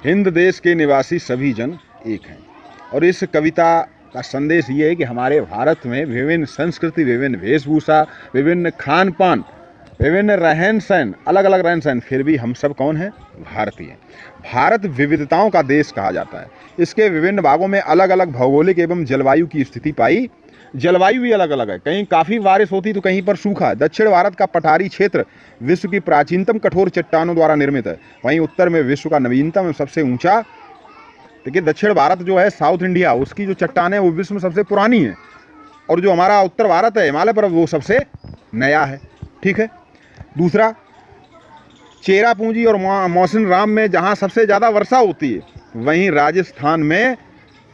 हिंद देश के निवासी सभी जन एक हैं। और इस कविता का संदेश ये है कि हमारे भारत में विभिन्न संस्कृति, विभिन्न वेशभूषा, विभिन्न खान पान, विभिन्न रहन सहन, अलग अलग रहन सहन, फिर भी हम सब कौन हैं? भारतीय। भारत विविधताओं का देश कहा जाता है। इसके विभिन्न भागों में अलग अलग भौगोलिक एवं जलवायु की स्थिति पाई। जलवायु भी अलग अलग है, कहीं काफ़ी बारिश होती तो कहीं पर सूखा है। दक्षिण भारत का पठारी क्षेत्र विश्व की प्राचीनतम कठोर चट्टानों द्वारा निर्मित है। वहीं उत्तर में विश्व का नवीनतम एवं सबसे ऊंचा, देखिए दक्षिण भारत जो है साउथ इंडिया, उसकी जो चट्टान है वो विश्व में सबसे पुरानी है, और जो हमारा उत्तर भारत है हिमालय पर्वत वो सबसे नया है। ठीक है। दूसरा, चेरापूंजी और मौसिन राम में जहाँ सबसे ज़्यादा वर्षा होती है, वहीं राजस्थान में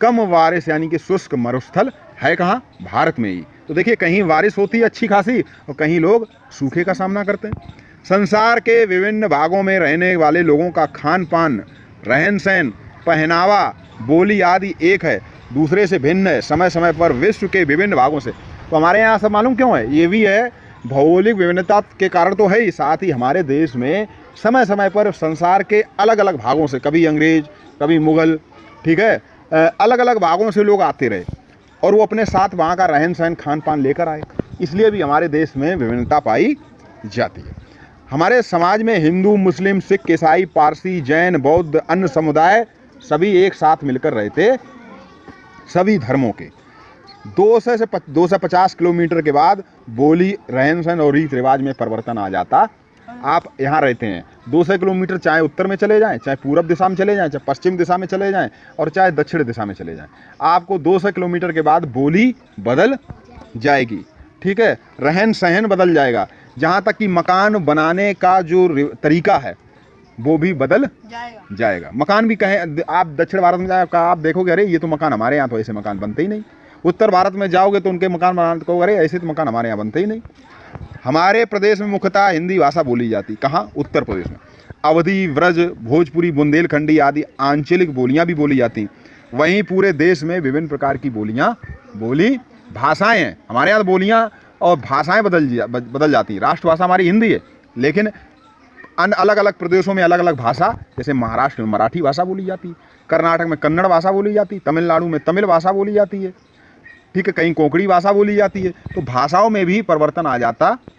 कम बारिश यानी कि शुष्क मरुस्थल है। कहाँ? भारत में ही। तो देखिए कहीं बारिश होती है अच्छी खासी और कहीं लोग सूखे का सामना करते हैं। संसार के विभिन्न भागों में रहने वाले लोगों का खान पान, रहन सहन, पहनावा, बोली आदि एक है, दूसरे से भिन्न है, समय समय पर विश्व के विभिन्न भागों से। तो हमारे यहाँ सब मालूम क्यों है? ये भी है, भौगोलिक विभिन्नता के कारण तो है ही, साथ ही हमारे देश में समय समय पर संसार के अलग अलग भागों से, कभी अंग्रेज, कभी मुग़ल, ठीक है, अलग अलग भागों से लोग आते रहे और वो अपने साथ वहाँ का रहन सहन, खान पान लेकर आए। इसलिए भी हमारे देश में विभिन्नता पाई जाती है। हमारे समाज में हिंदू, मुस्लिम, सिख, ईसाई, पारसी, जैन, बौद्ध, अन्य समुदाय सभी एक साथ मिलकर रहते। सभी धर्मों के 250 किलोमीटर के बाद बोली, रहन सहन और रीति रिवाज में परिवर्तन आ जाता। आप यहाँ रहते हैं 200 किलोमीटर, चाहे उत्तर में चले जाएं, चाहे पूरब दिशा में चले जाएं, चाहे पश्चिम दिशा में चले जाएं और चाहे दक्षिण दिशा में चले जाएं, आपको 200 किलोमीटर के बाद बोली बदल जाएगी। ठीक है। रहन सहन बदल जाएगा, जहाँ तक कि मकान बनाने का जो तरीका है वो भी बदल जाएगा। मकान भी कहें आप दक्षिण भारत में जाए, आप देखोगे अरे ये तो मकान हमारे यहाँ तो ऐसे मकान बनते ही नहीं। उत्तर भारत में जाओगे तो उनके मकान बनाते कहोगे अरे ऐसे तो मकान हमारे यहाँ बनते ही नहीं। हमारे प्रदेश में मुख्यतः हिंदी भाषा बोली जाती। कहाँ? उत्तर प्रदेश में। अवधी, व्रज, भोजपुरी, बुंदेलखंडी आदि आंचलिक बोलियाँ भी बोली जाती। वहीं पूरे देश में विभिन्न प्रकार की भाषाएं हैं। हमारे यहाँ बोलियाँ और भाषाएं बदल जाती। राष्ट्रभाषा हमारी हिंदी है, लेकिन अन्य अलग अलग प्रदेशों में अलग अलग भाषा, जैसे महाराष्ट्र में मराठी भाषा बोली जाती, कर्नाटक में कन्नड़ भाषा बोली जाती, तमिलनाडु में तमिल भाषा बोली जाती है, ठीक है, कहीं कोंकणी भाषा बोली जाती है। तो भाषाओं में भी परिवर्तन आ जाता